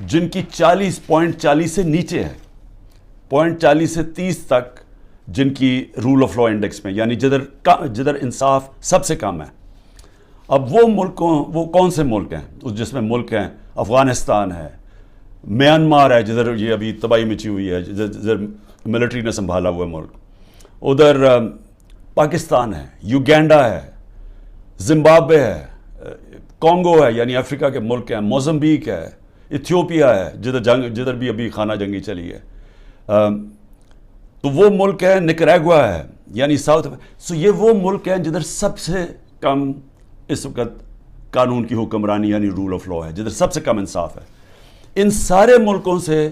جن کی 40.40 سے نیچے ہے, 0.40 سے 30 تک جن کی رول آف لا انڈیکس میں, یعنی جدھر انصاف سب سے کم ہے. اب وہ کون سے ملک ہیں جس میں ملک ہیں افغانستان ہے, میانمار ہے جدھر یہ ابھی تباہی مچی ہوئی ہے, جدھر ملٹری نے سنبھالا ہوا ہے ملک, ادھر پاکستان ہے, یوگینڈا ہے, زمبابوے ہے, کانگو ہے یعنی افریقہ کے ملک ہیں, موزمبیک ہے, ایتھیوپیا ہے جدھر بھی ابھی خانہ جنگی چلی ہے, تو وہ ملک ہے, نکریگوا ہے یعنی ساؤتھ. سو یہ وہ ملک ہیں جدھر سب سے کم اس وقت قانون کی حکمرانی یعنی رول آف لا ہے, جدھر سب سے کم انصاف ہے. ان سارے ملکوں سے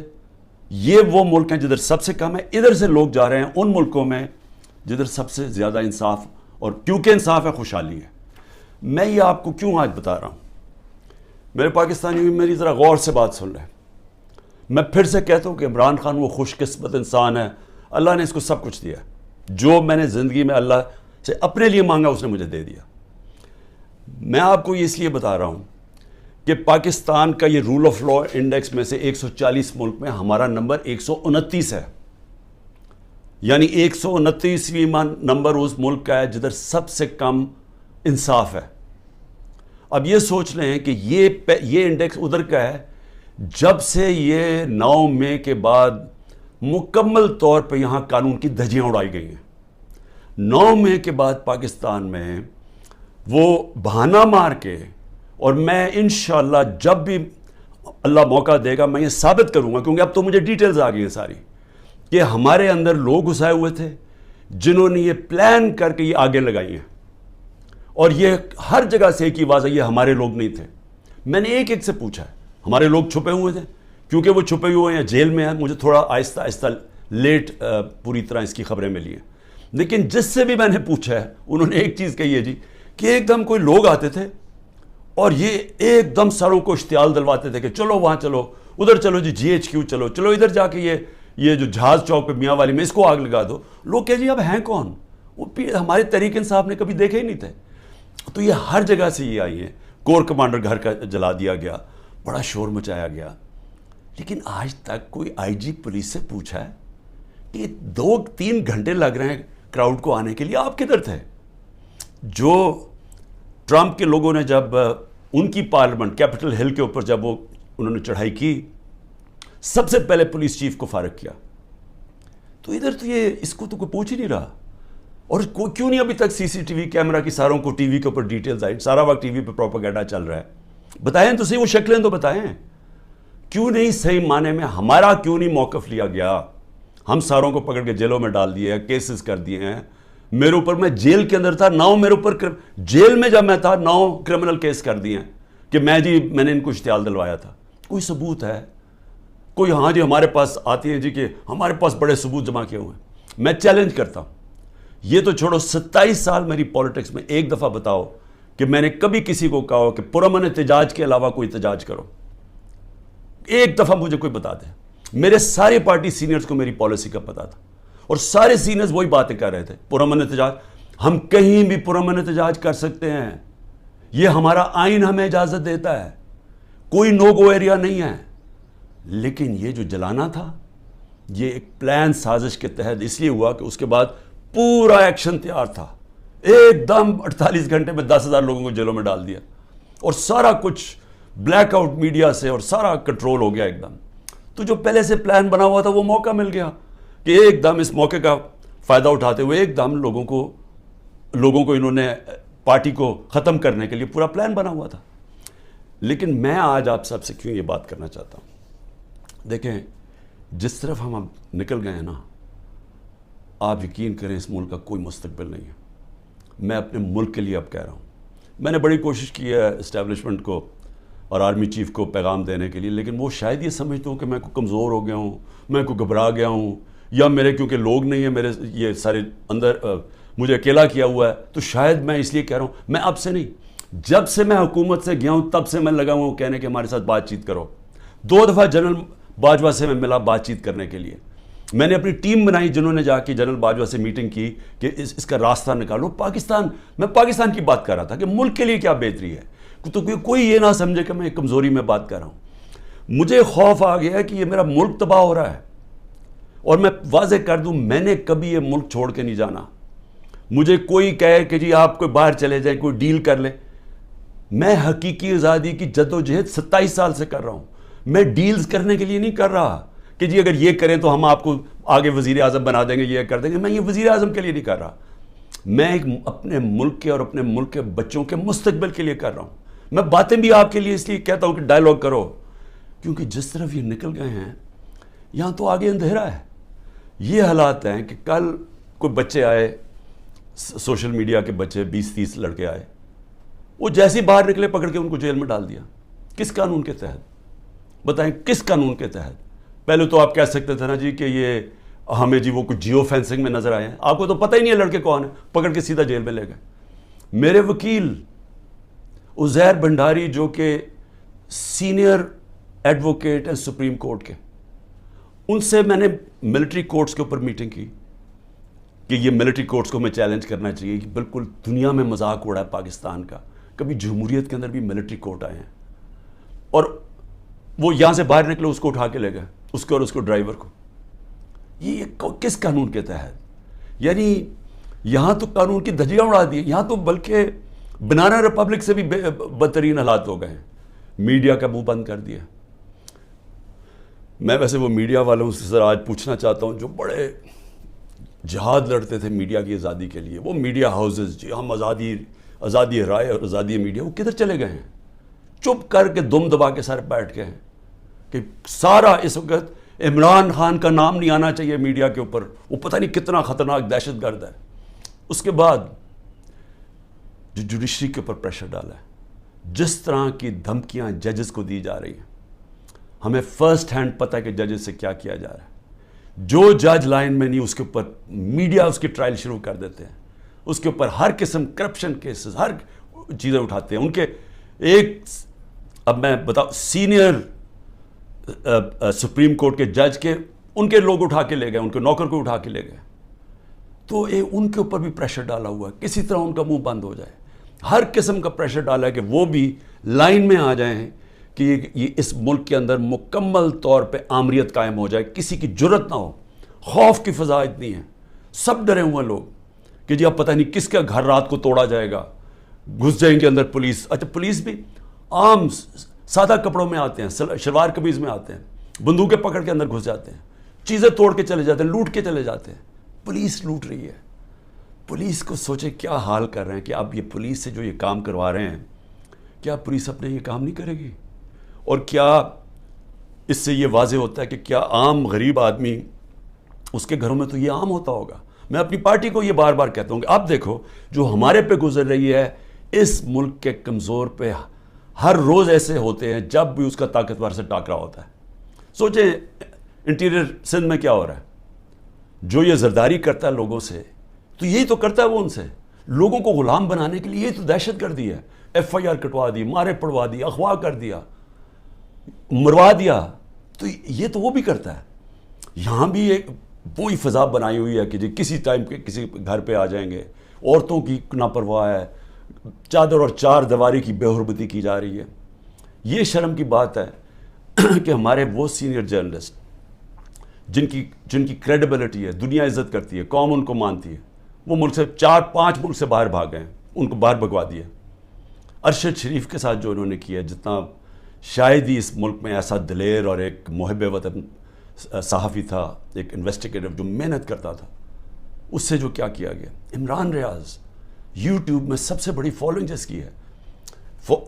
یہ وہ ملک ہیں جدھر سب سے کم ہے. ادھر سے لوگ جا رہے ہیں ان ملکوں میں جدھر سب سے زیادہ انصاف, اور کیونکہ انصاف ہے خوشحالی ہے. میں یہ آپ کو کیوں آج بتا رہا ہوں, میرے پاکستانی میری ذرا غور سے بات سن رہے ہیں. میں پھر سے کہتا ہوں کہ عمران خان وہ خوش قسمت انسان ہے, اللہ نے اس کو سب کچھ دیا. جو میں نے زندگی میں اللہ سے اپنے لیے مانگا اس نے مجھے دے دیا. میں آپ کو یہ اس لیے بتا رہا ہوں کہ پاکستان کا یہ رول آف لا انڈیکس میں سے 140 ملک میں ہمارا نمبر 129 ہے, یعنی 129واں نمبر اس ملک کا ہے جدھر سب سے کم انصاف ہے. اب یہ سوچ لیں کہ یہ انڈیکس ادھر کا ہے جب سے یہ 9 مئی کے بعد مکمل طور پہ یہاں قانون کی دھجیاں اڑائی گئی ہیں. 9 مئی کے بعد پاکستان میں وہ بہانہ مار کے, اور میں انشاءاللہ جب بھی اللہ موقع دے گا میں یہ ثابت کروں گا, کیونکہ اب تو مجھے ڈیٹیلز آ گئی ہیں ساری, کہ ہمارے اندر لوگ گھسائے ہوئے تھے جنہوں نے یہ پلان کر کے یہ آگے لگائی ہیں, اور یہ ہر جگہ سے ایک ہی آواز ہے, یہ ہمارے لوگ نہیں تھے. میں نے ایک سے پوچھا ہے, ہمارے لوگ چھپے ہوئے تھے, کیونکہ وہ چھپے ہوئے ہیں جیل میں ہیں. مجھے تھوڑا آہستہ آہستہ لیٹ پوری طرح اس کی خبریں ملی ہیں, لیکن جس سے بھی میں نے پوچھا ہے انہوں نے ایک چیز کہی ہے جی, کہ ایک دم کوئی لوگ آتے تھے اور یہ ایک دم سروں کو اشتعال دلواتے تھے کہ چلو وہاں چلو, ادھر چلو جی GHQ چلو, چلو ادھر جا کے یہ جو جہاز چوک پہ میاں والی میں اس کو آگ لگا دو. لوگ کہ جی اب ہیں کون, وہ ہمارے تحریک انصاف نے کبھی دیکھے ہی نہیں تھے. تو یہ ہر جگہ سے یہ آئی ہیں. کور کمانڈر گھر کا جلا دیا گیا, بڑا شور مچایا گیا, لیکن آج تک کوئی IG پولیس سے پوچھا ہے کہ 2-3 گھنٹے لگ رہے ہیں کراؤڈ کو آنے کے لیے, آپ کدھر تھے؟ جو ٹرمپ کے لوگوں نے جب ان کی پارلیمنٹ کیپٹل ہل کے اوپر جب انہوں نے چڑھائی کی, سب سے پہلے پولیس چیف کو فارغ کیا. تو ادھر تو یہ اس کو تو کوئی پوچھ ہی نہیں رہا. اور کیوں نہیں ابھی تک CCTV کیمرہ کی ساروں کو TV کے اوپر ڈیٹیلز آئی, سارا وقت TV پہ پروپیگنڈا چل رہا ہے. بتائیں تو صحیح, وہ شکلیں تو بتائیں, کیوں نہیں صحیح معنی میں ہمارا کیوں نہیں موقف لیا گیا؟ ہم ساروں کو پکڑ کے جیلوں میں ڈال دیے ہیں, کیسز کر دیے ہیں. میرے اوپر, میں جیل کے اندر تھا, 9 میرے اوپر جیل میں جب میں تھا 9 کرمنل کیس کر دیے ہیں کہ میں نے ان کو اشتعال دلوایا تھا. کوئی ثبوت ہے؟ کوئی ہاں جی ہمارے پاس آتی ہیں جی کہ ہمارے پاس بڑے ثبوت جمع کیے ہوئے ہیں. میں چیلنج کرتا ہوں, یہ تو چھوڑو 27 سال میری پولیٹکس میں ایک دفعہ بتاؤ کہ میں نے کبھی کسی کو کہا ہو کہ پرامن احتجاج کے علاوہ کوئی احتجاج کرو. ایک دفعہ مجھے کوئی بتا دے. میرے سارے پارٹی سینئرز کو میری پالیسی کا پتا تھا, اور سارے سینئرز وہی باتیں کر رہے تھے, پرامن احتجاج, ہم کہیں بھی پرامن احتجاج کر سکتے ہیں, یہ ہمارا آئین ہمیں اجازت دیتا ہے, کوئی نو گو ایریا نہیں ہے. لیکن یہ جو جلانا تھا یہ ایک پلان سازش کے تحت اس لیے ہوا کہ اس کے بعد پورا ایکشن تیار تھا, ایک دم 48 گھنٹے میں 10,000 لوگوں کو جیلوں میں ڈال دیا, اور سارا کچھ بلیک آؤٹ میڈیا سے اور سارا کنٹرول ہو گیا ایک دم. تو جو پہلے سے پلان بنا ہوا تھا وہ موقع مل گیا کہ ایک دم اس موقع کا فائدہ اٹھاتے ہوئے ایک دم لوگوں کو انہوں نے پارٹی کو ختم کرنے کے لیے پورا پلان بنا ہوا تھا. لیکن میں آج آپ سب سے کیوں یہ بات کرنا چاہتا ہوں, دیکھیں جس طرف ہم اب نکل گئے ہیں نا, آپ یقین کریں اس ملک کا کوئی مستقبل نہیں ہے. میں اپنے ملک کے لیے اب کہہ رہا ہوں, میں نے بڑی کوشش کی ہے اسٹیبلشمنٹ کو اور آرمی چیف کو پیغام دینے کے لیے, لیکن وہ شاید یہ سمجھتے ہوں کہ میں کو کمزور ہو گیا ہوں, میں کو گھبرا گیا ہوں, یا میرے کیونکہ لوگ نہیں ہیں, میرے یہ سارے اندر مجھے اکیلا کیا ہوا ہے, تو شاید میں اس لیے کہہ رہا ہوں. میں اب سے نہیں, جب سے میں حکومت سے گیا ہوں تب سے میں لگا ہوں کہنے کہ ہمارے ساتھ بات چیت کرو. 2 دفعہ جنرل باجوہ سے میں ملا بات چیت کرنے کے لیے. میں نے اپنی ٹیم بنائی جنہوں نے جا کے جنرل باجوہ سے میٹنگ کی کہ اس کا راستہ نکالو. میں پاکستان کی بات کر رہا تھا کہ ملک کے لیے کیا بہتری ہے, تو کوئی یہ نہ سمجھے کہ میں کمزوری میں بات کر رہا ہوں. مجھے خوف آ گیا کہ یہ میرا ملک تباہ ہو رہا ہے، اور میں واضح کر دوں میں نے کبھی یہ ملک چھوڑ کے نہیں جانا. مجھے کوئی کہے کہ جی آپ کوئی باہر چلے جائیں، کوئی ڈیل کر لیں، میں حقیقی آزادی کی جد و جہد 27 سال سے کر رہا ہوں. میں ڈیلز کرنے کے لیے نہیں کر رہا کہ جی اگر یہ کریں تو ہم آپ کو آگے وزیر اعظم بنا دیں گے، یہ کر دیں گے. میں یہ وزیر اعظم کے لیے نہیں کر رہا، میں ایک اپنے ملک کے اور اپنے ملک کے بچوں کے مستقبل کے لیے کر رہا ہوں. میں باتیں بھی آپ کے لیے اس لیے کہتا ہوں کہ ڈائلاگ کرو، کیونکہ جس طرف یہ نکل گئے ہیں یہاں تو آگے اندھیرا ہے. یہ حالات ہیں کہ کل کوئی بچے آئے، سوشل میڈیا کے بچے 20-30 لڑکے آئے، وہ جیسے ہی باہر نکلے پکڑ کے ان کو جیل میں ڈال دیا. کس قانون کے تحت؟ بتائیں کس قانون کے تحت؟ پہلے تو آپ کہہ سکتے تھے نا جی کہ یہ ہمیں جی وہ کچھ جیو فینسنگ میں نظر آئے ہیں، آپ کو تو پتہ ہی نہیں ہے لڑکے کون ہیں، پکڑ کے سیدھا جیل میں لے گئے. میرے وکیل عزیر بھنڈاری جو کہ سینئر ایڈوکیٹ ہیں سپریم کورٹ کے، ان سے میں نے ملٹری کورٹس کے اوپر میٹنگ کی کہ یہ ملٹری کورٹس کو میں چیلنج کرنا چاہیے کہ بالکل دنیا میں مذاق اڑا ہے پاکستان کا، کبھی جمہوریت کے اندر بھی ملٹری کورٹ آئے ہیں. اور وہ یہاں سے باہر نکلے، اس کو اٹھا کے لے گئے، اس کو اور اس کو ڈرائیور کو. یہ کس قانون کے تحت؟ یعنی یہاں تو قانون کی دھجیاں اڑا دی، یہاں تو بلکہ بنانا ریپبلک سے بھی بدترین حالات ہو گئے ہیں. میڈیا کا منہ بند کر دیا. میں ویسے وہ میڈیا والوں سے ذرا آج پوچھنا چاہتا ہوں جو بڑے جہاد لڑتے تھے میڈیا کی آزادی کے لیے، وہ میڈیا ہاؤسز جی ہم آزادی رائے اور آزادی میڈیا، وہ کدھر چلے گئے ہیں؟ چپ کر کے دم دبا کے سارے بیٹھ گئے ہیں کہ سارا اس وقت عمران خان کا نام نہیں آنا چاہیے میڈیا کے اوپر، وہ پتہ نہیں کتنا خطرناک دہشت گرد ہے. اس کے بعد جو جوڈیشری کے اوپر پریشر ڈالا ہے، جس طرح کی دھمکیاں ججز کو دی جا رہی ہیں، ہمیں فرسٹ ہینڈ پتہ ہے کہ ججز سے کیا کیا جا رہا ہے. جو جج لائن میں نہیں اس کے اوپر میڈیا اس کی ٹرائل شروع کر دیتے ہیں، اس کے اوپر ہر قسم کرپشن کیسز ہر چیزیں اٹھاتے ہیں. ان کے ایک اب میں بتاؤں سینئر سپریم کورٹ کے جج کے ان کے لوگ اٹھا کے لے گئے، ان کے نوکر کو اٹھا کے لے گئے. تو ان کے اوپر بھی پریشر ڈالا ہوا ہے کسی طرح ان کا منہ بند ہو جائے. ہر قسم کا پریشر ڈالا ہے کہ وہ بھی لائن میں آ جائیں کہ یہ اس ملک کے اندر مکمل طور پہ آمریت قائم ہو جائے، کسی کی جرت نہ ہو. خوف کی فضا اتنی ہے، سب ڈرے ہوئے لوگ کہ جی اب پتہ نہیں کس کا گھر رات کو توڑا جائے گا، گھس جائیں گے اندر پولیس. اچھا پولیس بھی عام سادہ کپڑوں میں آتے ہیں، شلوار قمیض میں آتے ہیں، بندوقیں پکڑ کے اندر گھس جاتے ہیں، چیزیں توڑ کے چلے جاتے ہیں، لوٹ کے چلے جاتے ہیں. پولیس لوٹ رہی ہے. پولیس کو سوچے کیا حال کر رہے ہیں کہ اب یہ پولیس سے جو یہ کام کروا رہے ہیں، کیا پولیس اپنے یہ کام نہیں کرے گی؟ اور کیا اس سے یہ واضح ہوتا ہے کہ کیا عام غریب آدمی اس کے گھروں میں تو یہ عام ہوتا ہوگا؟ میں اپنی پارٹی کو یہ بار بار کہتا ہوں کہ آپ دیکھو جو ہمارے پہ گزر رہی ہے، اس ملک کے کمزور پہ ہر روز ایسے ہوتے ہیں جب بھی اس کا طاقتور سے ٹاکرا ہوتا ہے. سوچیں انٹیریئر سندھ میں کیا ہو رہا ہے، جو یہ زرداری کرتا ہے لوگوں سے، تو یہی تو کرتا ہے وہ ان سے، لوگوں کو غلام بنانے کے لیے. یہ تو دہشت گردی ہے. FIR کٹوا دی، مارے پڑوا دی، اغوا کر دیا، مروا دیا. تو یہ تو وہ بھی کرتا ہے. یہاں بھی ایک وہی فضا بنائی ہوئی ہے کہ جی کسی ٹائم کے کسی گھر پہ آ جائیں گے. عورتوں کی لاپرواہ ہے، چادر اور چار دیواری کی بے حرمتی کی جا رہی ہے. یہ شرم کی بات ہے کہ ہمارے وہ سینئر جرنلسٹ جن کی کریڈیبلٹی ہے، دنیا عزت کرتی ہے، قوم ان کو مانتی ہے، وہ ملک سے 4-5 ملک سے باہر بھاگ گئے ہیں، ان کو باہر بھگوا دیا. ارشد شریف کے ساتھ جو انہوں نے کیا، جتنا شاید ہی اس ملک میں ایسا دلیر اور ایک محب وطن صحافی تھا، ایک انویسٹیگیٹر جو محنت کرتا تھا، اس سے جو کیا کیا گیا. عمران ریاض یوٹیوب میں سب سے بڑی فالوئنگ جس کی ہے،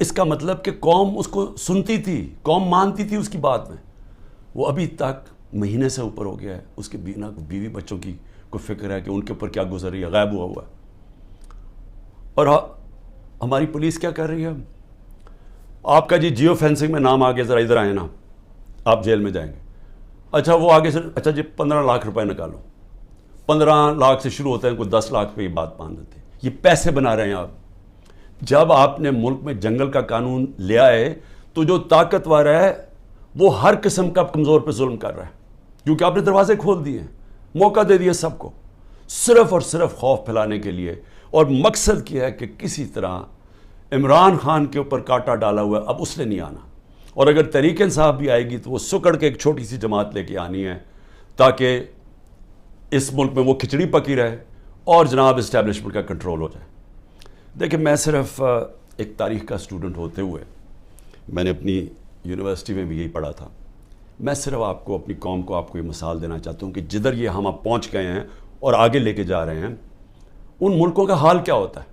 اس کا مطلب کہ قوم اس کو سنتی تھی، قوم مانتی تھی اس کی بات میں. وہ ابھی تک مہینے سے اوپر ہو گیا ہے، اس کے بیوی بچوں کی کوئی فکر ہے کہ ان کے اوپر کیا گزر رہی ہے، غائب ہوا ہے. اور ہماری پولیس کیا کر رہی ہے؟ آپ کا جی جیو فینسنگ میں نام آگے ذرا ادھر آئے نا، آپ جیل میں جائیں گے. اچھا وہ آگے سے اچھا جی 15 لاکھ روپے نکالو. 15 لاکھ سے شروع ہوتے ہیں، کوئی 10 لاکھ پہ یہ بات مان دیتے ہیں. یہ پیسے بنا رہے ہیں آپ. جب آپ نے ملک میں جنگل کا قانون لیا ہے تو جو طاقتور ہے وہ ہر قسم کا کمزور پہ ظلم کر رہا ہے، کیونکہ آپ نے دروازے کھول دیے ہیں، موقع دے دیے سب کو، صرف اور صرف خوف پھیلانے کے لیے. اور مقصد کیا ہے کہ کسی طرح عمران خان کے اوپر کانٹا ڈالا ہوا ہے، اب اس نے نہیں آنا. اور اگر تحریک انصاف بھی آئے گی تو وہ سکڑ کے ایک چھوٹی سی جماعت لے کے آنی ہے تاکہ اس ملک میں وہ کھچڑی پکی رہے اور جناب اسٹیبلشمنٹ کا کنٹرول ہو جائے. دیکھیں میں صرف ایک تاریخ کا اسٹوڈنٹ ہوتے ہوئے میں نے اپنی یونیورسٹی میں بھی یہی پڑھا تھا. میں صرف آپ کو اپنی قوم کو آپ کو یہ مثال دینا چاہتا ہوں کہ جدھر یہ ہم اب پہنچ گئے ہیں اور آگے لے کے جا رہے ہیں ان ملکوں کا حال کیا ہوتا ہے.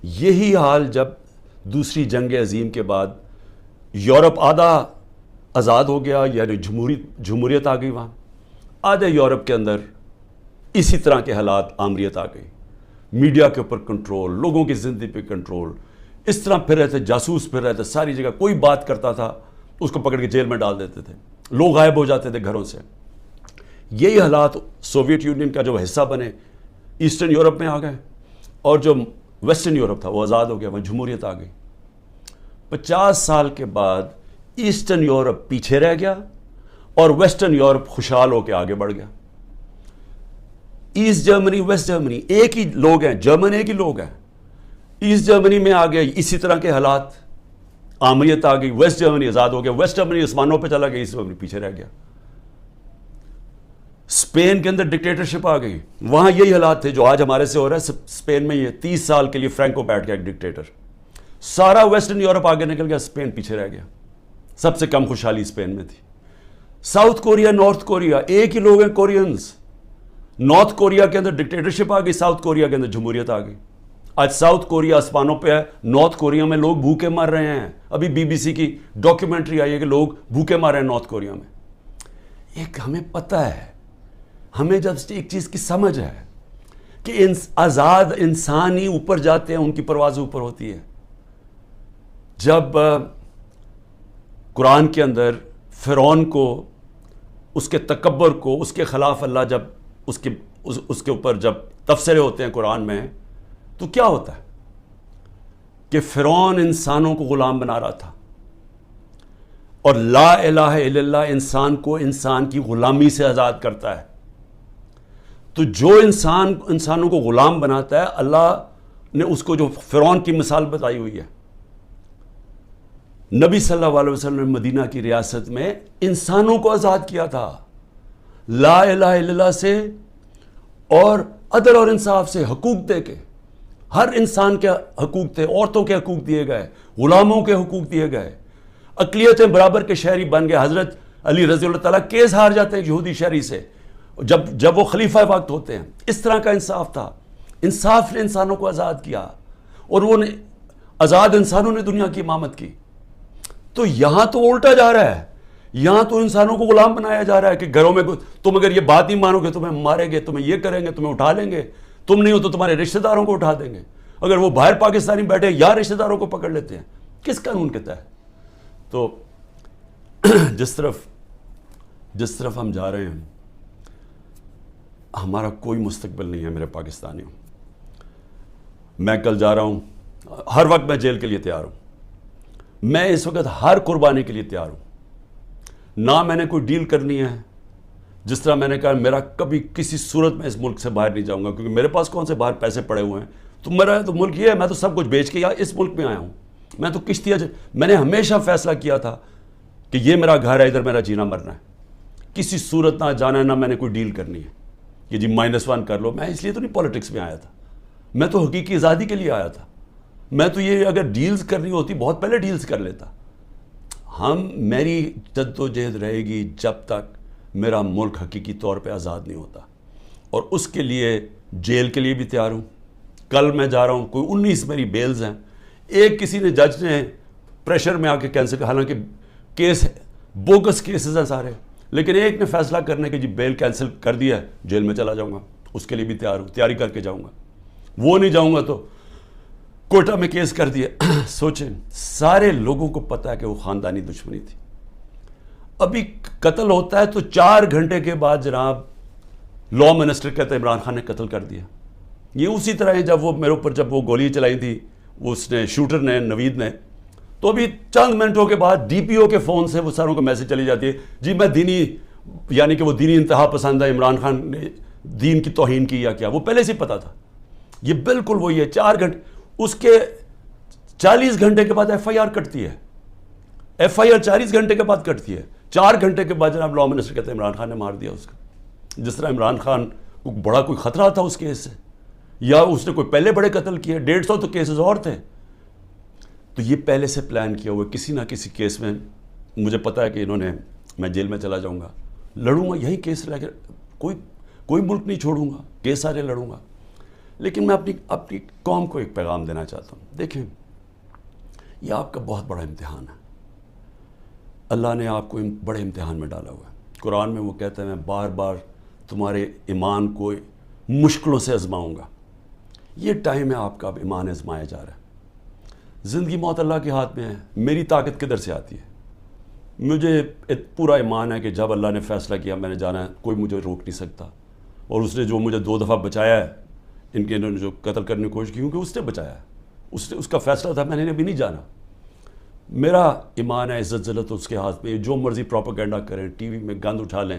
یہی حال جب دوسری جنگ عظیم کے بعد یورپ آدھا آزاد ہو گیا, یعنی جمہوریت آ گئی, وہاں آدھے یورپ کے اندر اسی طرح کے حالات آمریت آ گئی, میڈیا کے اوپر کنٹرول, لوگوں کی زندگی پہ کنٹرول, اس طرح پھر رہے تھے, جاسوس پھر رہے تھے ساری جگہ, کوئی بات کرتا تھا اس کو پکڑ کے جیل میں ڈال دیتے تھے, لوگ غائب ہو جاتے تھے گھروں سے. یہی حالات سوویت یونین کا جو حصہ بنے ایسٹرن یورپ میں آ گئے, اور جو ویسٹرن یورپ تھا وہ آزاد ہو گیا, وہاں جمہوریت آ گئی. 50 سال کے بعد ایسٹرن یورپ پیچھے رہ گیا اور ویسٹرن یورپ خوشحال ہو کے آگے بڑھ گیا. ایسٹ جرمنی ویسٹ جرمنی ایک ہی لوگ ہیں, جرمن ایک ہی لوگ ہیں. ایسٹ جرمنی میں آ گیا اسی طرح کے حالات, آمریت آ گئی, ویسٹ جرمنی آزاد ہو گیا, ویسٹ جرمنی آسمانوں پہ چلا گیا, ایسٹ جرمنی پیچھے رہ گیا. اسپین کے اندر ڈکٹیٹرشپ آ گئی, وہاں یہی حالات تھے جو آج ہمارے سے ہو رہا ہے. اسپین میں یہ 30 سال کے لیے فرینکو بیٹھ گیا ایک ڈکٹیٹر, سارا ویسٹرن یورپ آگے نکل گیا, اسپین پیچھے رہ گیا. سب سے کم خوشحالی اسپین میں تھی. ساؤتھ کوریا نارتھ کوریا ایک ہی لوگ ہیں, کورینز. نارتھ کوریا کے اندر ڈکٹیٹرشپ آ گئی, ساؤتھ کوریا کے اندر جمہوریت آ گئی. آج ساؤتھ کوریا آسمانوں پہ ہے, نارتھ کوریا میں لوگ بھوکے مر رہے ہیں. ابھی BBC کی ڈاکیومنٹری آئی ہے کہ لوگ بھوکے مر رہے ہیں نارتھ کوریا میں. ایک ہمیں پتہ ہے, ہمیں جب ایک چیز کی سمجھ ہے کہ آزاد انسان ہی اوپر جاتے ہیں, ان کی پرواز اوپر ہوتی ہے. جب قرآن کے اندر فرعون کو, اس کے تکبر کو, اس کے خلاف اللہ جب اس کے اوپر جب تبصرے ہوتے ہیں قرآن میں, تو کیا ہوتا ہے کہ فرعون انسانوں کو غلام بنا رہا تھا, اور لا الہ الا اللہ انسان کو انسان کی غلامی سے آزاد کرتا ہے. تو جو انسانوں کو غلام بناتا ہے, اللہ نے اس کو جو فرعون کی مثال بتائی ہوئی ہے. نبی صلی اللہ علیہ وسلم نے مدینہ کی ریاست میں انسانوں کو آزاد کیا تھا لا الہ الا اللہ سے, اور عدل اور انصاف سے, حقوق دے کے. ہر انسان کے حقوق تھے, عورتوں کے حقوق دیے گئے, غلاموں کے حقوق دیے گئے, اقلیتیں برابر کے شہری بن گئے. حضرت علی رضی اللہ تعالیٰ کیس ہار جاتے ہیں یہودی شہری سے جب وہ خلیفہ وقت ہوتے ہیں. اس طرح کا انصاف تھا. انصاف نے انسانوں کو آزاد کیا, اور وہ آزاد انسانوں نے دنیا کی امامت کی. تو یہاں تو الٹا جا رہا ہے, یہاں تو انسانوں کو غلام بنایا جا رہا ہے کہ گھروں میں تم اگر یہ بات نہیں مانو گے تمہیں ماریں گے, تمہیں یہ کریں گے, تمہیں اٹھا لیں گے, تم نہیں ہو تو تمہارے رشتہ داروں کو اٹھا دیں گے. اگر وہ باہر پاکستانی بیٹھے یا رشتہ داروں کو پکڑ لیتے ہیں, کس قانون کے تحت؟ تو جس طرف ہم جا رہے ہیں, ہمارا کوئی مستقبل نہیں ہے میرے پاکستانیوں. میں کل جا رہا ہوں, ہر وقت میں جیل کے لیے تیار ہوں. میں اس وقت ہر قربانی کے لیے تیار ہوں. نہ میں نے کوئی ڈیل کرنی ہے. جس طرح میں نے کہا میرا کبھی کسی صورت میں اس ملک سے باہر نہیں جاؤں گا, کیونکہ میرے پاس کون سے باہر پیسے پڑے ہوئے ہیں. تو میرا تو ملک یہ ہے, میں تو سب کچھ بیچ کے یا اس ملک میں آیا ہوں. میں تو کشتیاں, میں نے ہمیشہ فیصلہ کیا تھا کہ یہ میرا گھر ہے, ادھر میرا جینا مرنا ہے. کسی صورت نہ جانا ہے, نہ میں نے کوئی ڈیل کرنی ہے کہ جی -1 کر لو. میں اس لیے تو نہیں پالیٹکس میں آیا تھا, میں تو حقیقی آزادی کے لیے آیا تھا. میں تو یہ اگر ڈیلز کرنی ہوتی بہت پہلے ڈیلز کر لیتا. میری جدوجہد رہے گی جب تک میرا ملک حقیقی طور پہ آزاد نہیں ہوتا, اور اس کے لیے جیل کے لیے بھی تیار ہوں. کل میں جا رہا ہوں, کوئی 19 میری بیلز ہیں. ایک کسی نے جج نے پریشر میں آ کے کینسل کیا, حالانکہ کیس بوگس کیسز ہیں سارے, لیکن ایک نے فیصلہ کرنے کے جی بیل کینسل کر دیا ہے, جیل میں چلا جاؤں گا. اس کے لیے بھی تیار ہوں, تیاری کر کے جاؤں گا. وہ نہیں جاؤں گا تو کوئٹہ میں کیس کر دیا. سوچیں, سارے لوگوں کو پتا ہے کہ وہ خاندانی دشمنی تھی. ابھی قتل ہوتا ہے تو 4 گھنٹے کے بعد جناب لا منسٹر کہتے ہیں عمران خان نے قتل کر دیا. یہ اسی طرح ہے جب وہ میرے اوپر جب وہ گولی چلائی تھی اس نے, شوٹر نے, نوید نے, تو ابھی چند منٹوں کے بعد DPO کے فون سے وہ ساروں کو میسج چلی جاتی ہے جی میں دینی, یعنی کہ وہ دینی انتہا پسند ہے, عمران خان نے دین کی توہین کی یا کیا. وہ پہلے سے پتا تھا. یہ بالکل وہی ہے. 4 گھنٹے, اس کے 40 گھنٹے کے بعد FIR کٹتی ہے. FIR 40 گھنٹے کے بعد کٹتی ہے. 4 گھنٹے کے بعد جناب لا منسٹر کہتے ہیں عمران خان نے مار دیا اس کا. جس طرح عمران خان کو بڑا کوئی خطرہ تھا اس کیس سے, یا اس نے کوئی پہلے بڑے قتل کیے, 150 تو کیسز اور تھے. تو یہ پہلے سے پلان کیا ہوا کسی نہ کسی کیس میں. مجھے پتہ ہے کہ انہوں نے, میں جیل میں چلا جاؤں گا, لڑوں گا یہی کیس لے کے, کوئی ملک نہیں چھوڑوں گا, کیس سارے لڑوں گا. لیکن میں اپنی قوم کو ایک پیغام دینا چاہتا ہوں. دیکھیں, یہ آپ کا بہت بڑا امتحان ہے. اللہ نے آپ کو بڑے امتحان میں ڈالا ہوا ہے. قرآن میں وہ کہتا ہے میں بار بار تمہارے ایمان کو مشکلوں سے آزماؤں گا. یہ ٹائم ہے آپ کا, اب ایمان آزمایا جا رہا ہے. زندگی موت اللہ کے ہاتھ میں ہے. میری طاقت کدھر سے آتی ہے؟ مجھے پورا ایمان ہے کہ جب اللہ نے فیصلہ کیا میں نے جانا ہے, کوئی مجھے روک نہیں سکتا. اور اس نے جو مجھے 2 دفعہ بچایا ہے, ان کے انہوں نے جو قتل کرنے کی کوشش کی, کیونکہ اس نے بچایا ہے, اس کا فیصلہ تھا, میں نے ابھی نہیں جانا. میرا ایمان ہے, عزت ذلت اس کے ہاتھ میں. جو مرضی پروپیگنڈا کریں, ٹی وی میں گند اٹھا لیں,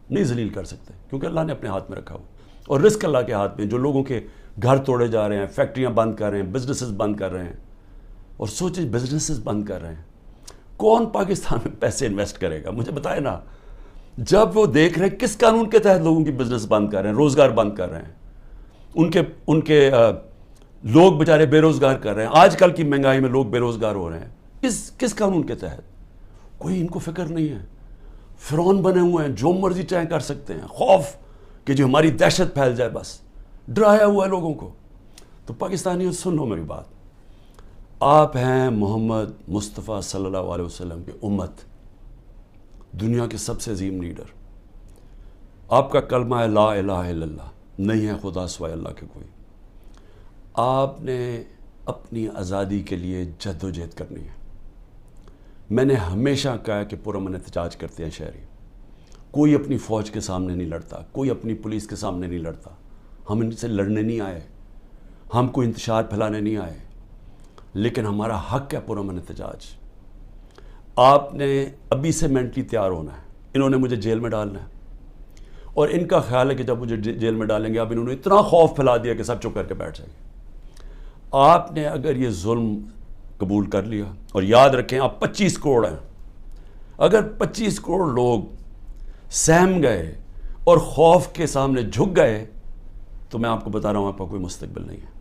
نہیں ذلیل کر سکتے, کیونکہ اللہ نے اپنے ہاتھ میں رکھا ہو. اور رزق اللہ کے ہاتھ میں. جو لوگوں کے گھر توڑے جا رہے ہیں, فیکٹریاں بند کر رہے ہیں, بزنسز بند کر رہے ہیں, اور سوچیں بزنسز بند کر رہے ہیں, کون پاکستان میں پیسے انویسٹ کرے گا؟ مجھے بتائے نا. جب وہ دیکھ رہے ہیں کس قانون کے تحت لوگوں کی بزنس بند کر رہے ہیں, روزگار بند کر رہے ہیں, ان کے لوگ بیچارے بے روزگار کر رہے ہیں. آج کل کی مہنگائی میں لوگ بے روزگار ہو رہے ہیں, کس قانون کے تحت؟ کوئی ان کو فکر نہیں ہے. فرعون بنے ہوئے ہیں, جو مرضی چاہے کر سکتے ہیں. خوف کہ جو ہماری دہشت پھیل جائے, بس ڈرایا ہوا ہے لوگوں کو. تو پاکستانیوں سن لو میری بات, آپ ہیں محمد مصطفیٰ صلی اللہ علیہ وسلم کی امت, دنیا کے سب سے عظیم لیڈر. آپ کا کلمہ ہے لا الہ الا اللہ, نہیں ہے خدا سوائے اللہ کے کوئی. آپ نے اپنی آزادی کے لیے جد و جہد کرنی ہے. میں نے ہمیشہ کہا کہ پرامن احتجاج کرتے ہیں شہری. کوئی اپنی فوج کے سامنے نہیں لڑتا, کوئی اپنی پولیس کے سامنے نہیں لڑتا. ہم ان سے لڑنے نہیں آئے, ہم کوئی انتشار پھیلانے نہیں آئے, لیکن ہمارا حق ہے پرامن احتجاج. آپ نے ابھی سے مینٹلی تیار ہونا ہے. انہوں نے مجھے جیل میں ڈالنا ہے, اور ان کا خیال ہے کہ جب مجھے جیل میں ڈالیں گے, اب انہوں نے اتنا خوف پھیلا دیا کہ سب چپ کر کے بیٹھ جائیں گے. آپ نے اگر یہ ظلم قبول کر لیا, اور یاد رکھیں آپ 25 کروڑ ہیں, اگر 25 کروڑ لوگ سہم گئے اور خوف کے سامنے جھک گئے, تو میں آپ کو بتا رہا ہوں آپ کا کوئی مستقبل نہیں ہے.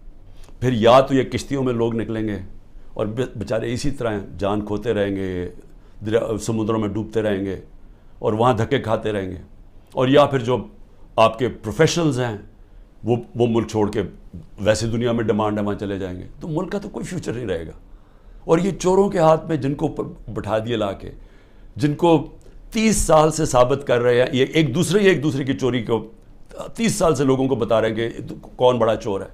پھر یا تو یہ کشتیوں میں لوگ نکلیں گے اور بیچارے اسی طرح جان کھوتے رہیں گے, سمندروں میں ڈوبتے رہیں گے اور وہاں دھکے کھاتے رہیں گے, اور یا پھر جو آپ کے پروفیشنلز ہیں وہ ملک چھوڑ کے, ویسے دنیا میں ڈیمانڈ ہے وہاں چلے جائیں گے. تو ملک کا تو کوئی فیوچر نہیں رہے گا. اور یہ چوروں کے ہاتھ میں جن کو بٹھا دیے لا کے, جن کو 30 سال سے ثابت کر رہے ہیں, یہ ایک دوسرے کی چوری کو 30 سال سے لوگوں کو بتا رہے ہیں کہ کون بڑا چور ہے,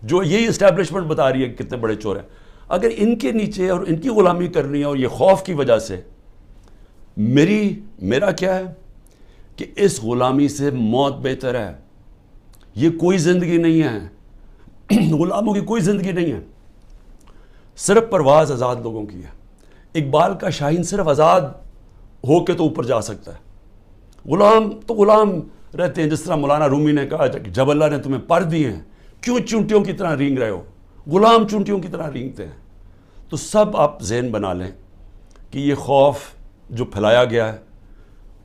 جو یہی اسٹیبلشمنٹ بتا رہی ہے کہ کتنے بڑے چور ہیں. اگر ان کے نیچے اور ان کی غلامی کرنی ہے, اور یہ خوف کی وجہ سے, میرا کیا ہے کہ اس غلامی سے موت بہتر ہے. یہ کوئی زندگی نہیں ہے, غلاموں کی کوئی زندگی نہیں ہے. صرف پرواز آزاد لوگوں کی ہے. اقبال کا شاہین صرف آزاد ہو کے تو اوپر جا سکتا ہے. غلام تو غلام رہتے ہیں. جس طرح مولانا رومی نے کہا کہ جب اللہ نے تمہیں پر دیے ہیں, کیوں چونٹیوں کی طرح رینگ رہے ہو؟ غلام چونٹیوں کی طرح رینگتے ہیں. تو سب آپ ذہن بنا لیں کہ یہ خوف جو پھیلایا گیا ہے,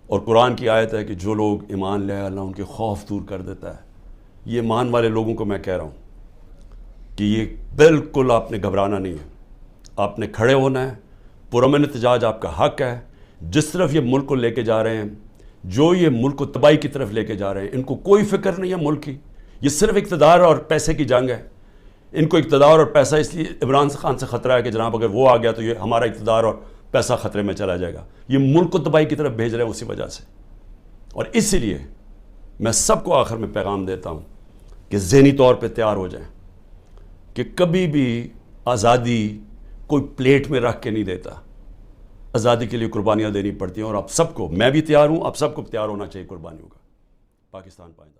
اور قرآن کی آیت ہے کہ جو لوگ ایمان لے آئے اللہ ان کے خوف دور کر دیتا ہے. یہ ایمان والے لوگوں کو میں کہہ رہا ہوں کہ یہ بالکل آپ نے گھبرانا نہیں ہے, آپ نے کھڑے ہونا ہے. پرامن احتجاج آپ کا حق ہے. جس طرف یہ ملک کو لے کے جا رہے ہیں, جو یہ ملک کو تباہی کی طرف لے کے جا رہے ہیں, ان کو کوئی فکر نہیں ہے ملک کی. یہ صرف اقتدار اور پیسے کی جنگ ہے. ان کو اقتدار اور پیسہ اس لیے عمران خان سے خطرہ ہے کہ جناب اگر وہ آ گیا تو یہ ہمارا اقتدار اور پیسہ خطرے میں چلا جائے گا. یہ ملک کو تباہی کی طرف بھیج رہے ہیں اسی وجہ سے. اور اسی لیے میں سب کو آخر میں پیغام دیتا ہوں کہ ذہنی طور پہ تیار ہو جائیں کہ کبھی بھی آزادی کوئی پلیٹ میں رکھ کے نہیں دیتا. آزادی کے لیے قربانیاں دینی پڑتی ہیں, اور آپ سب کو, میں بھی تیار ہوں, آپ سب کو تیار ہونا چاہیے قربانیوں کا. پاکستان پائندہ.